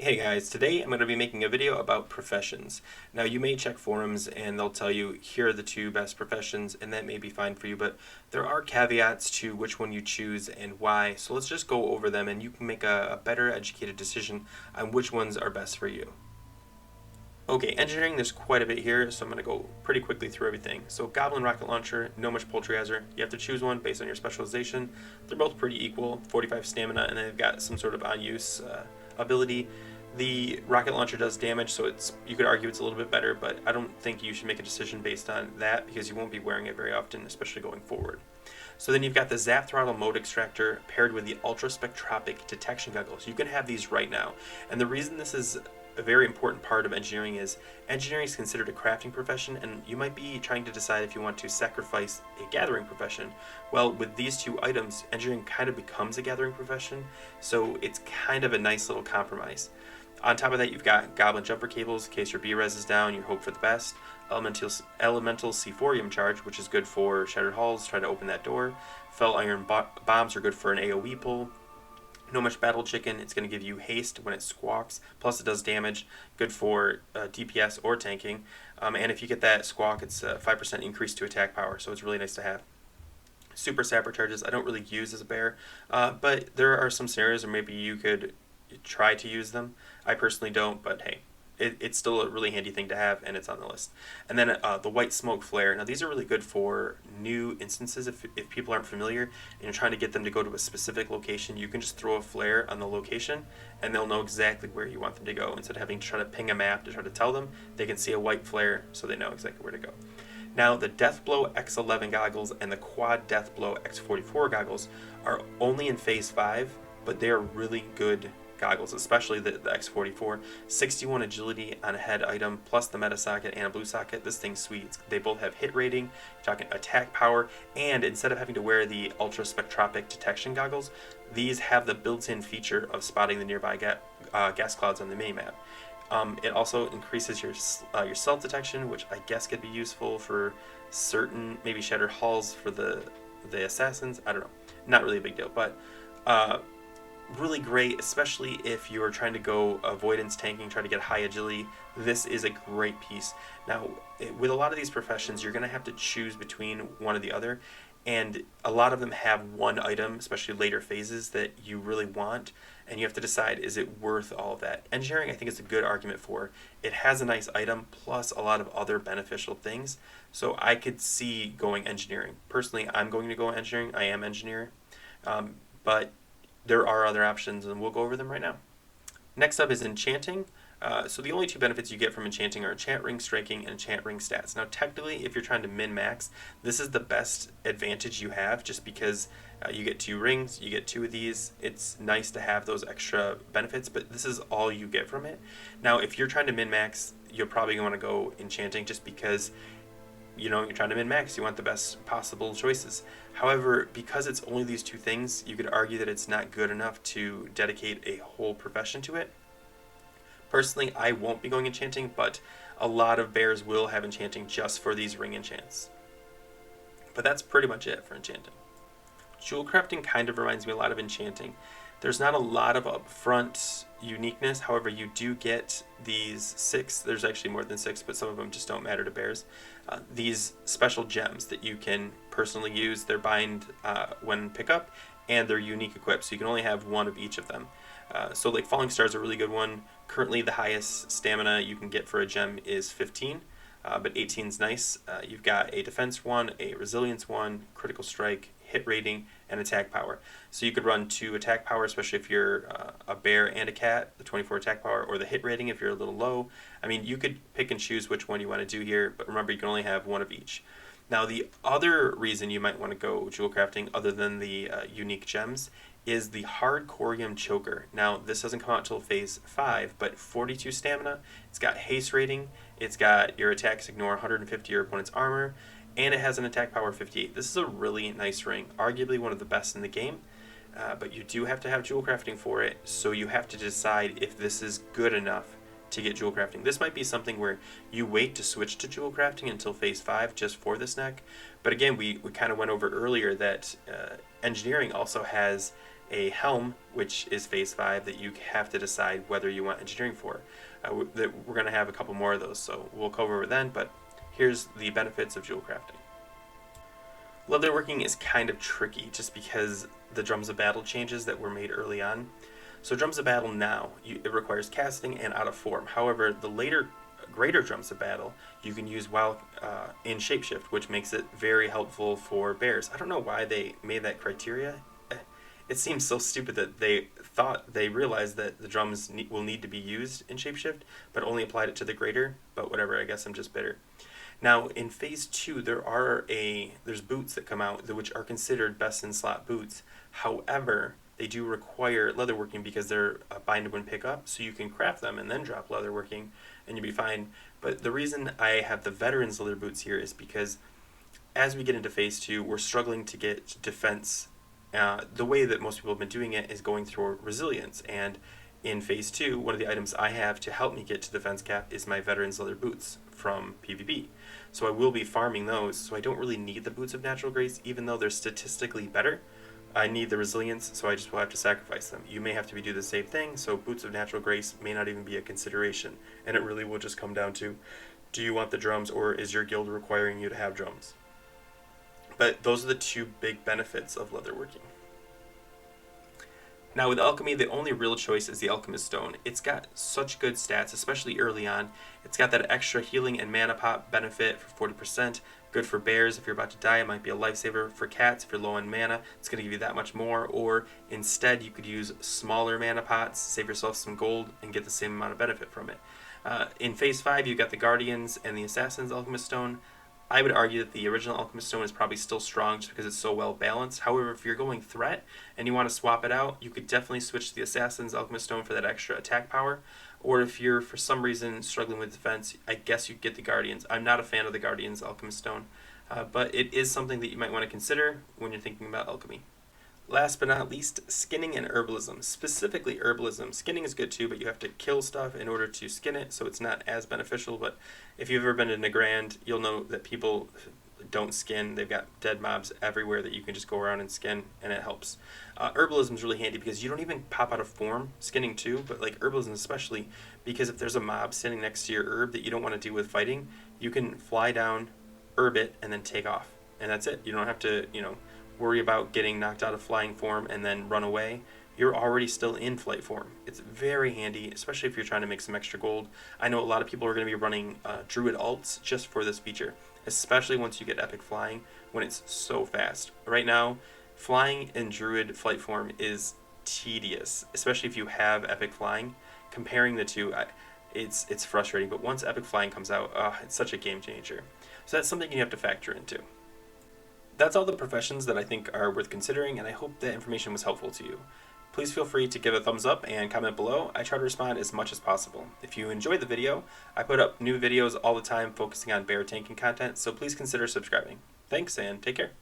Hey guys, today I'm going to be making a video about professions. Now you may check forums and they'll tell you here are the two best professions and that may be fine for you, but there are caveats to which one you choose and why. So let's just go over them and you can make a better educated decision on which ones are best for you. Okay, engineering, there's quite a bit here, so I'm going to go pretty quickly through everything. So Goblin Rocket Launcher, no much poultry hazard. You have to choose one based on your specialization. They're both pretty equal, 45 stamina, and they've got some sort of on-use ability. The rocket launcher does damage, so you could argue it's a little bit better, but I don't think you should make a decision based on that because you won't be wearing it very often, especially going forward. So then you've got the Zap Throttle Mode Extractor paired with the Ultra Spectropic Detection Goggles. You can have these right now, and the reason this is a very important part of engineering is considered a crafting profession, and you might be trying to decide if you want to sacrifice a gathering profession. Well, with these two items, engineering kind of becomes a gathering profession, so it's kind of a nice little compromise. On top of that, you've got Goblin Jumper Cables in case your B-Res is down, you hope for the best. Elemental Sephorium Charge, which is good for Shattered Halls, try to open that door. Fell Iron Bombs are good for an AoE pull. No Much Battle Chicken, it's going to give you haste when it squawks, plus it does damage, good for DPS or tanking. And if you get that squawk, it's a 5% increase to attack power, so it's really nice to have. Super Sapper Charges, I don't really use as a bear, but there are some scenarios where maybe you could try to use them. I personally don't, but hey, it's still a really handy thing to have, and it's on the list. And then the White Smoke Flare. Now these are really good for new instances. If people aren't familiar and you're trying to get them to go to a specific location, you can just throw a flare on the location and they'll know exactly where you want them to go. Instead of having to try to ping a map to try to tell them, they can see a white flare so they know exactly where to go. Now the Deathblow X11 goggles and the Quad Deathblow X44 goggles are only in Phase 5, but they are really good goggles, especially the X44. 61 agility on a head item, plus the meta socket and a blue socket. This thing's sweet. They both have hit rating, you're talking attack power, and instead of having to wear the ultra spectropic detection goggles, these have the built-in feature of spotting the nearby gas clouds on the minimap. It also increases your stealth detection, which I guess could be useful for certain, maybe Shattered Halls for the assassins. I don't know. Not really a big deal, but really great, especially if you're trying to go avoidance tanking, try to get high agility. This is a great piece. Now, with a lot of these professions, you're going to have to choose between one or the other, and a lot of them have one item, especially later phases, that you really want, and you have to decide, is it worth all of that? Engineering, I think, is a good argument for. It has a nice item, plus a lot of other beneficial things, so I could see going engineering. Personally, I'm going to go engineering. I am engineer, but there are other options, and we'll go over them right now. Next up is enchanting. So the only two benefits you get from enchanting are enchant ring striking and enchant ring stats. Now technically, if you're trying to min-max, this is the best advantage you have, just because you get 2 rings, you get 2 of these. It's nice to have those extra benefits, but this is all you get from it. Now if you're trying to min-max, you're probably going to go enchanting just because you're trying to min-max, you want the best possible choices. However, because it's only these 2 things, you could argue that it's not good enough to dedicate a whole profession to it. Personally, I won't be going enchanting, but a lot of bears will have enchanting just for these ring enchants. But that's pretty much it for enchanting. Jewel crafting kind of reminds me a lot of enchanting. There's not a lot of upfront uniqueness, however you do get these 6, there's actually more than 6, but some of them just don't matter to bears, these special gems that you can personally use. They're bind when pick up, and they're unique equipped, so you can only have one of each of them. So like Falling Star is a really good one. Currently the highest stamina you can get for a gem is 15, but 18 is nice. You've got a defense one, a resilience one, critical strike, hit rating, and attack power. So you could run 2 attack power, especially if you're a bear and a cat, the 24 attack power, or the hit rating if you're a little low. I mean, you could pick and choose which one you want to do here, but remember you can only have one of each. Now the other reason you might want to go jewel crafting, other than the unique gems, is the Hardcorium Choker. Now this doesn't come out until Phase 5, but 42 stamina, it's got haste rating, it's got your attacks ignore 150 your opponent's armor, and it has an attack power of 58. This is a really nice ring, arguably one of the best in the game, but you do have to have jewel crafting for it, so you have to decide if this is good enough to get jewel crafting. This might be something where you wait to switch to jewel crafting until Phase 5 just for this neck, but again, we kind of went over earlier that engineering also has a helm, which is phase 5, that you have to decide whether you want engineering for. We're going to have a couple more of those, so we'll cover it then, but here's the benefits of jewel crafting. Leatherworking is kind of tricky just because the drums of battle changes that were made early on. So drums of battle now, it requires casting and out of form. However, the later greater drums of battle you can use while in shapeshift, which makes it very helpful for bears. I don't know why they made that criteria. It seems so stupid that they realized that the drums will need to be used in shapeshift, but only applied it to the greater. But whatever, I guess I'm just bitter. Now in phase 2, there's boots that come out which are considered best in slot boots. However, they do require leatherworking because they're bind when pick up, so you can craft them and then drop leatherworking and you'll be fine. But the reason I have the veterans leather boots here is because as we get into phase 2, we're struggling to get defense. The way that most people have been doing it is going through resilience, and in phase 2, one of the items I have to help me get to defense cap is my veterans leather boots from PvP. So I will be farming those, so I don't really need the boots of natural grace, even though they're statistically better. I need the resilience, so I just will have to sacrifice them. You may have to do the same thing, so boots of natural grace may not even be a consideration, and it really will just come down to, do you want the drums, or is your guild requiring you to have drums? But those are the two big benefits of leatherworking. Now with alchemy, the only real choice is the alchemist stone. It's got such good stats, especially early on. It's got that extra healing and mana pot benefit for 40%. Good for bears if you're about to die. It might be a lifesaver for cats if you're low on mana. It's going to give you that much more. Or instead, you could use smaller mana pots, save yourself some gold, and get the same amount of benefit from it. In phase 5, you've got the guardians and the assassins alchemist stone. I would argue that the original alchemist stone is probably still strong just because it's so well balanced. However, if you're going threat and you want to swap it out, you could definitely switch to the assassin's alchemist stone for that extra attack power. Or if you're for some reason struggling with defense, I guess you get the guardians. I'm not a fan of the guardians alchemist stone, but it is something that you might want to consider when you're thinking about alchemy. Last but not least, skinning and herbalism. Specifically herbalism. Skinning is good too, but you have to kill stuff in order to skin it, so it's not as beneficial. But if you've ever been to Nagrand, you'll know that people don't skin. They've got dead mobs everywhere that you can just go around and skin, and it helps. Herbalism is really handy because you don't even pop out of form, skinning too, but like herbalism especially, because if there's a mob standing next to your herb that you don't want to deal with fighting, you can fly down, herb it, and then take off. And that's it. You don't have to, worry about getting knocked out of flying form and then run away. You're already still in flight form. It's very handy, especially if you're trying to make some extra gold. I know a lot of people are going to be running druid alts just for this feature, especially once you get epic flying when it's so fast. Right now, flying in druid flight form is tedious, especially if you have epic flying. Comparing the two, it's frustrating, but once epic flying comes out, it's such a game changer. So that's something you have to factor into. That's all the professions that I think are worth considering, and I hope that information was helpful to you. Please feel free to give a thumbs up and comment below. I try to respond as much as possible. If you enjoyed the video, I put up new videos all the time focusing on bear tanking content, so please consider subscribing. Thanks, and take care.